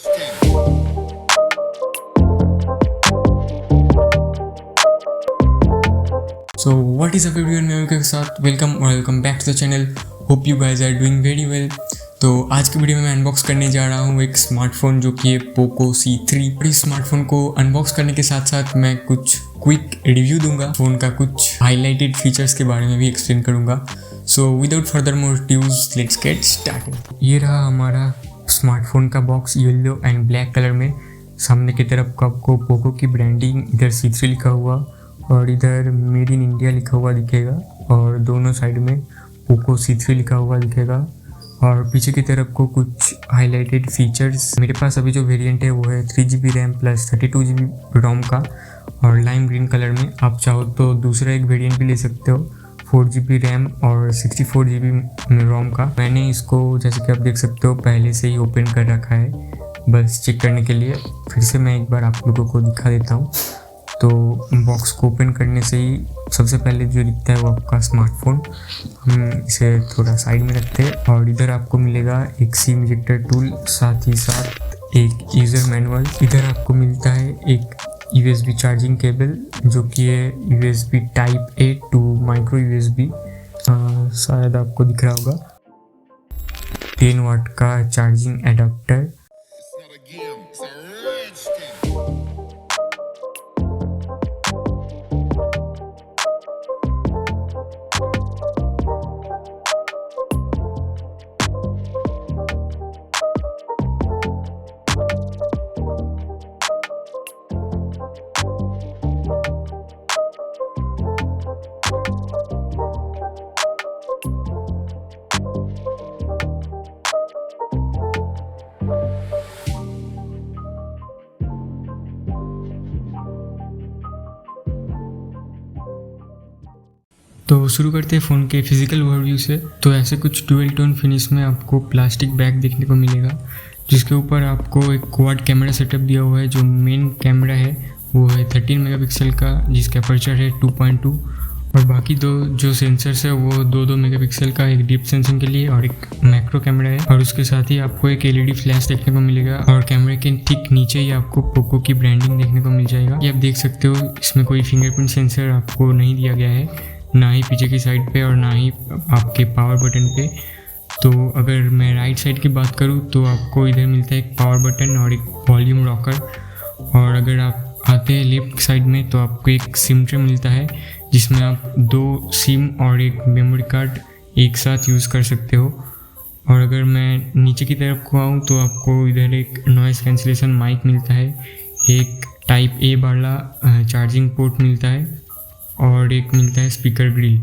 So what is up everyone, मैं के साथ welcome back to the channel. Hope you guys are doing very well. तो आज की वीडियो में मैं अनबॉक्स करने जा रहा हूँ एक स्मार्टफोन जो कि है पोको C3। और इस स्मार्टफोन को अनबॉक्स करने के साथ साथ मैं कुछ क्विक रिव्यू दूंगा, फ़ोन का कुछ हाईलाइटेड फीचर्स के बारे में भी एक्सप्लेन करूँगा। So without further motives let's get started. ये रहा हमारा स्मार्टफोन का box, yellow and black colour में। सामने की तरफ आपको पोको की ब्रांडिंग, इधर C3 लिखा हुआ और इधर मेड इन इंडिया लिखा हुआ दिखेगा, और दोनों साइड में पोको C3 लिखा हुआ दिखेगा। और पीछे की तरफ को कुछ हाईलाइटेड फीचर्स। मेरे पास अभी जो वेरिएंट है वो है 3GB रैम प्लस 32GB रोम का, और लाइम ग्रीन कलर में। आप चाहो तो दूसरा एक वेरिएंट भी ले सकते हो, 4GB रैम और 64GB रोम का। मैंने इसको, जैसे कि आप देख सकते हो, पहले से ही ओपन कर रखा है बस चेक करने के लिए। फिर से मैं एक बार आप लोगों को दिखा देता हूँ। तो बॉक्स को ओपन करने से ही सबसे पहले जो दिखता है वो आपका स्मार्टफोन। हम इसे थोड़ा साइड में रखते हैं, और इधर आपको मिलेगा एक सिम इजेक्टर टूल, साथ ही साथ एक यूज़र मैनुअल। इधर आपको मिलता है एक USB चार्जिंग केबल जो कि है USB type A to micro USB। शायद आपको दिख रहा होगा। 10 वाट का चार्जिंग एडाप्टर। तो शुरू करते हैं फ़ोन के फिजिकल ओवरव्यू से। तो ऐसे कुछ डुअल टोन फिनिश में आपको प्लास्टिक बैग देखने को मिलेगा, जिसके ऊपर आपको एक क्वाड कैमरा सेटअप दिया हुआ है। जो मेन कैमरा है वो है 13 मेगापिक्सल का, जिसका अपर्चर है 2.2, और बाकी दो जो सेंसर्स है वो 2 मेगापिक्सल का, एक डीप सेंसिंग के लिए और एक मैक्रो कैमरा है। और उसके साथ ही आपको एक LED फ्लैश देखने को मिलेगा, और कैमरे के ठीक नीचे ही आपको पोको की ब्रांडिंग देखने को मिल जाएगा। ये आप देख सकते हो, इसमें कोई फिंगरप्रिंट सेंसर आपको नहीं दिया गया है, ना ही पीछे की साइड पे और ना ही आपके पावर बटन पे। तो अगर मैं राइट साइड की बात करूँ तो आपको इधर मिलता है एक पावर बटन और एक वॉल्यूम रॉकर। और अगर आप आते हैं लेफ्ट साइड में तो आपको एक सिम ट्रे मिलता है, जिसमें आप 2 सिम और एक मेमोरी कार्ड एक साथ यूज़ कर सकते हो। और अगर मैं नीचे की तरफ को आऊँ तो आपको इधर एक नॉइज़ कैंसिलेशन माइक मिलता है, एक टाइप A वाला चार्जिंग पोर्ट मिलता है, और एक मिलता है स्पीकर ग्रिल।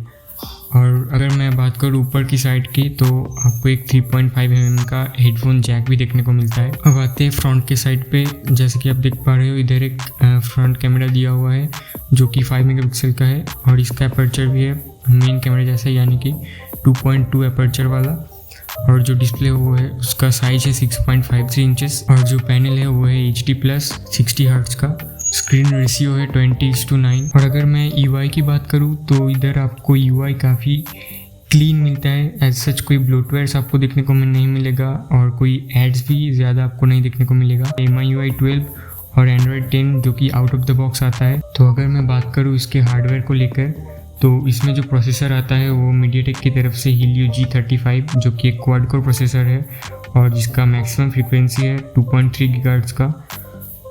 और अगर मैं बात करूँ ऊपर की साइड की तो आपको एक 3.5 mm का हेडफोन जैक भी देखने को मिलता है। अब आते हैं फ्रंट के साइड पे। जैसे कि आप देख पा रहे हो, इधर एक फ्रंट कैमरा दिया हुआ है जो कि 5 मेगापिक्सल का है, और इसका अपर्चर भी है मेन कैमरा जैसा, यानी कि 2.2 अपर्चर वाला। और जो डिस्प्ले वो है उसका साइज है 6.53 इंचेस, और जो पैनल है वो है HD+ 60 हर्ट्ज का। स्क्रीन रेशियो है 20:9। और अगर मैं UI की बात करूँ तो इधर आपको UI काफ़ी क्लीन मिलता है। एज सच कोई ब्लोटवेयर्स आपको देखने को नहीं मिलेगा, और कोई एड्स भी ज़्यादा आपको नहीं देखने को मिलेगा। MIUI 12 और Android 10 जो कि आउट ऑफ द बॉक्स आता है। तो अगर मैं बात करूँ इसके हार्डवेयर को लेकर तो इसमें जो प्रोसेसर आता है वो MediaTek की तरफ से Helio G35, जो कि एक क्वाड कोर प्रोसेसर है और जिसका मैक्सिमम फ्रीक्वेंसी है 2.3 GHz का।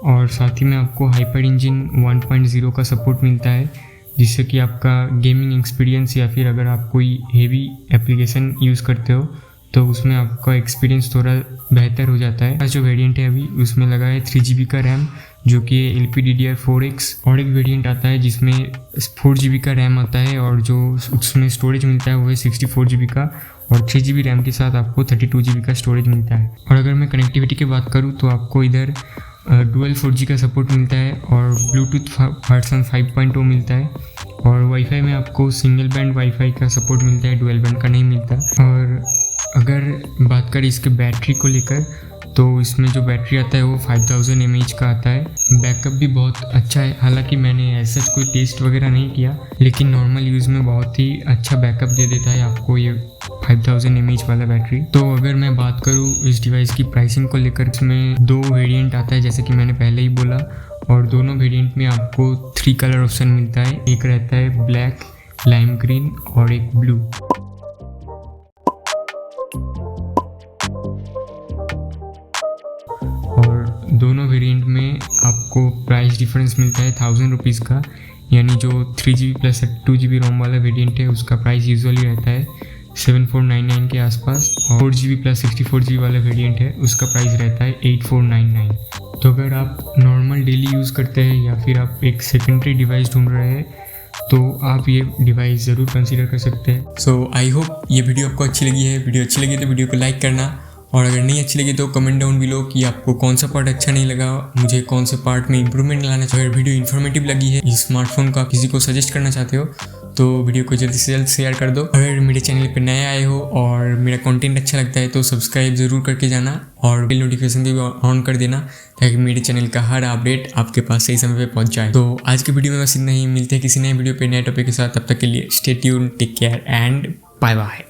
और साथ ही में आपको हाइपर इंजन 1.0 का सपोर्ट मिलता है, जिससे कि आपका गेमिंग एक्सपीरियंस, या फिर अगर आप कोई हेवी एप्लीकेशन यूज़ करते हो तो उसमें आपका एक्सपीरियंस थोड़ा बेहतर हो जाता है। जो वेरिएंट है अभी उसमें लगा है 3GB का रैम, जो कि LPDDR4X। और एक वेरिएंट आता है जिसमें 4GB का रैम आता है, और जो उसमें स्टोरेज मिलता है वो है 64GB का, और 3GB रैम के साथ आपको 32GB का स्टोरेज मिलता है। और अगर मैं कनेक्टिविटी की बात करूँ तो आपको इधर डुअल 4G का सपोर्ट मिलता है, और ब्लूटूथ वर्जन 5.0 मिलता है, और वाईफाई में आपको सिंगल बैंड वाईफाई का सपोर्ट मिलता है, डुअल बैंड का नहीं मिलता। और अगर बात करें इसके बैटरी को लेकर तो इसमें जो बैटरी आता है वो 5000 mAh का आता है। बैकअप भी बहुत अच्छा है, हालांकि मैंने ऐसा कोई टेस्ट वगैरह नहीं किया, लेकिन नॉर्मल यूज़ में बहुत ही अच्छा बैकअप दे देता है आपको ये 5000 mAh वाला बैटरी। तो अगर मैं बात करूँ इस डिवाइस की प्राइसिंग को लेकर, इसमें 2 वेरिएंट आता है जैसे कि मैंने पहले ही बोला, और दोनों वेरिएंट में आपको 3 कलर ऑप्शन मिलता है। एक रहता है ब्लैक, लाइम ग्रीन और एक ब्लू। और दोनों वेरिएंट में आपको प्राइस डिफरेंस मिलता है 1000 रुपीज़ का, यानी जो 3GB प्लस 2GB रोम वाला वेरिएंट है उसका प्राइस यूजुअली रहता है 7499 के आसपास, और 4GB प्लस 64GB वाला वेरिएंट है उसका प्राइस रहता है 8499। तो अगर आप नॉर्मल डेली यूज़ करते हैं या फिर आप एक सेकेंडरी डिवाइस ढूंढ रहे हैं तो आप ये डिवाइस ज़रूर कंसीडर कर सकते हैं। सो आई होप ये वीडियो आपको अच्छी लगी है। वीडियो अच्छी लगी तो वीडियो को लाइक करना, और अगर नहीं अच्छी लगी तो कमेंट डाउन बिलो कि आपको कौन सा पार्ट अच्छा नहीं लगा, मुझे कौन से पार्ट में इंप्रूवमेंट लाना चाहिए। अगर वीडियो इन्फॉर्मेटिव लगी है, इस स्मार्टफोन का किसी को सजेस्ट करना चाहते हो तो वीडियो को जल्दी से जल्द शेयर कर दो। अगर मेरे चैनल पे नए आए हो और मेरा कंटेंट अच्छा लगता है तो सब्सक्राइब ज़रूर करके जाना और बेल नोटिफिकेशन भी ऑन कर देना ताकि मेरे चैनल का हर अपडेट आपके पास सही समय पे पहुंच जाए। तो आज के वीडियो में बस इतना ही। मिलते हैं किसी नए वीडियो पे नए टॉपिक के साथ। तब तक के लिए stay tuned, take care and bye bye.